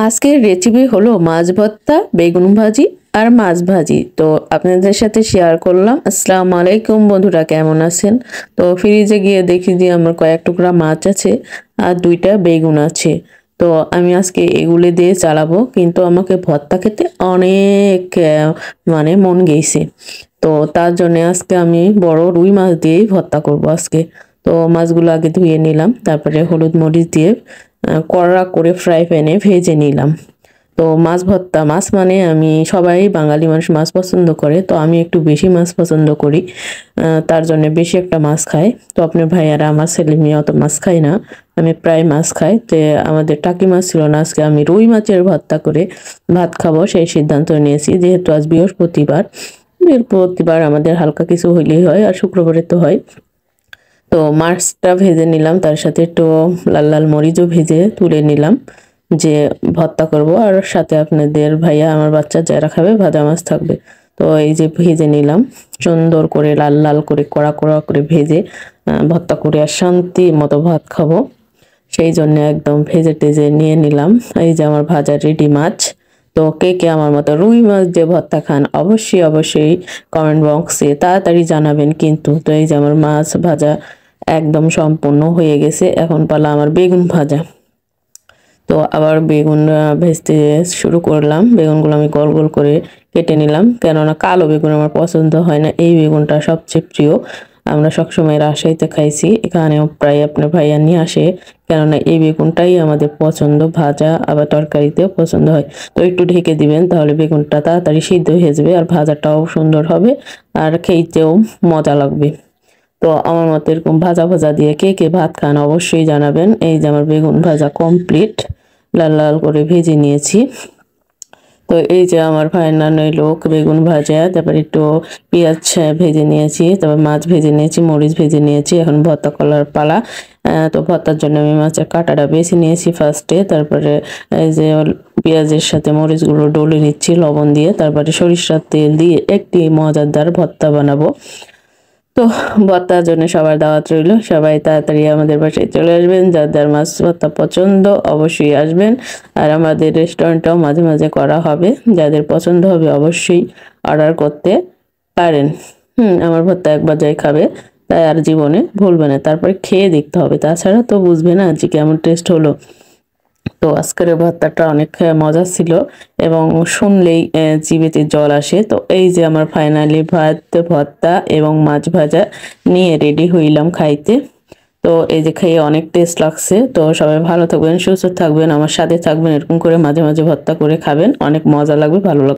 আজকের রেসিপি হলো মাছ ভর্তা, বেগুন ভাজি আর মাছ ভাজি। তো আপনাদের সাথে শেয়ার করলাম। আসসালামু আলাইকুম বন্ধুরা, কেমন আছেন? তো ফ্রিজে গিয়ে দেখি যে আমার কয়েক টুকরা মাছ আছে আর 2টা বেগুন আছে। তো আমি আজকে এগুলি দিয়ে চালাবো, কিন্তু আমাকে ভর্তা খেতে অনেক মানে মন গেছে। তো তার জন্য আজকে আমি বড় রুই মাছ দিয়েই ভর্তা করব আজকে। তো মাছগুলো আগে ধুয়ে নিলাম, তারপরে হলুদ মরিচ দিয়ে কড়া করে ফ্রাই প্যানে ভেজে নিলাম। তো মাছ ভর্তা, মাছ মানে আমি সবাই বাঙালি মানুষ মাছ পছন্দ করে, তো আমি একটু বেশি মাছ পছন্দ করি। তার জন্য বেশি একটা মাছ খাই। তো আপনার ভাইয়ারা, আমার ছেলে মেয়ে অত মাছ খায় না, আমি প্রায় মাছ খাই। তো আমাদের টাকি মাছ ছিল না, আজকে আমি রুই মাছের ভর্তা করে ভাত খাবো সেই সিদ্ধান্ত নিয়েছি। যেহেতু আজ বৃহস্পতিবার, বৃহস্পতিবার আমাদের হালকা কিছু হইলেই হয়, আর শুক্রবারে তো হয়। তো মাছটা ভেজে নিলাম, তার সাথে একটু লাল লাল মরিচও ভেজে তুলে নিলাম, যে ভর্তা করব। আর সাথে আপনাদের ভাইয়া, আমার বাচ্চা যারা খাবে, ভাজা মাছ থাকবে। তো এই যে ভেজে নিলাম সুন্দর করে, লাল লাল করে, কড়া কড়া করে ভেজে ভর্তা করে আর শান্তি মতো ভাত খাবো, সেই জন্য একদম ভেজে টেজে নিয়ে নিলাম। এই যে আমার ভাজা রেডি মাছ। তো কে কে আমার মতো রুই মাছ দিয়ে ভর্তা খান, অবশ্যই অবশ্যই কমেন্ট বক্সে তাড়াতাড়ি জানাবেন কিন্তু। তো এই যে আমার মাছ ভাজা একদম সম্পূর্ণ হয়ে গেছে, এখন পালা আমার বেগুন ভাজা। তো আবার বেগুন ভেজতে শুরু করলাম। বেগুনগুলো আমি গোল গোল করে কেটে নিলাম, কেননা কালো বেগুন আমার পছন্দ হয় না, এই বেগুনটা সবচেয়ে প্রিয়। আমরা সবসময় রাজশাহীতে খাইছি, এখানেও প্রায় আপনার ভাইয়া নিয়ে আসে, কেননা এই বেগুনটাই আমাদের পছন্দ, ভাজা আবার তরকারিতেও পছন্দ হয়। তো একটু ঢেকে দিবেন, তাহলে বেগুনটা তাড়াতাড়ি সিদ্ধ হয়ে যাবে আর ভাজাটাও সুন্দর হবে আর খেতেও মজা লাগবে। তো আমার মতো এরকম ভাজা ভাজা দিয়ে কে কে ভাত খান অবশ্যই জানাবেন। এই যে আমার বেগুন ভাজা কমপ্লিট, লাল লাল করে ভেজে নিয়েছি। তো এই যে আমার ফাইনাল লোক বেগুন ভাজা, তারপর একটু পেঁয়াজ ভেজে নিয়েছি, তারপর মাছ ভেজে নিয়েছি, মরিচ ভেজে নিয়েছি, এখন ভর্তা করার পালা। তো ভর্তার জন্য আমি মাছের কাঁটাটা বেছে নিয়েছি ফার্স্টে, তারপরে এই যে পেঁয়াজের সাথে মরিচগুলো ডলে নিচ্ছি লবণ দিয়ে, তারপরে সরিষার তেল দিয়ে একটি মজাদার ভর্তা বানাবো। তো ভর্তার জন্য সবার দাওয়াত রইল, সবাই তাড়াতাড়ি আমাদের বাসায় চলে আসবেন। যার যার মাছ ভর্তা পছন্দ অবশ্যই আসবেন, আর আমাদের রেস্টুরেন্টেও মাঝে মাঝে করা হবে, যাদের পছন্দ হবে অবশ্যই অর্ডার করতে পারেন। আমার ভর্তা একবার যাই খাবে, তাই আর জীবনে ভুলবে না, তারপরে খেয়ে দেখতে হবে, তাছাড়া তো বুঝবে না যে কেমন টেস্ট হলো। তো আজকের ভর্তাটা অনেক মজা ছিল এবং শুনলেই জিভেতে জল আসে। তো এই যে আমার ফাইনালি ভাত, ভর্তা এবং মাছ ভাজা নিয়ে রেডি হইলাম খাইতে। তো এই যে খেয়ে অনেক টেস্ট লাগছে। তো সবাই ভালো থাকবেন, সুস্থ থাকবেন, আমার সাথে থাকবেন, এরকম করে মাঝে মাঝে ভর্তা করে খাবেন, অনেক মজা লাগবে, ভালো লাগবে।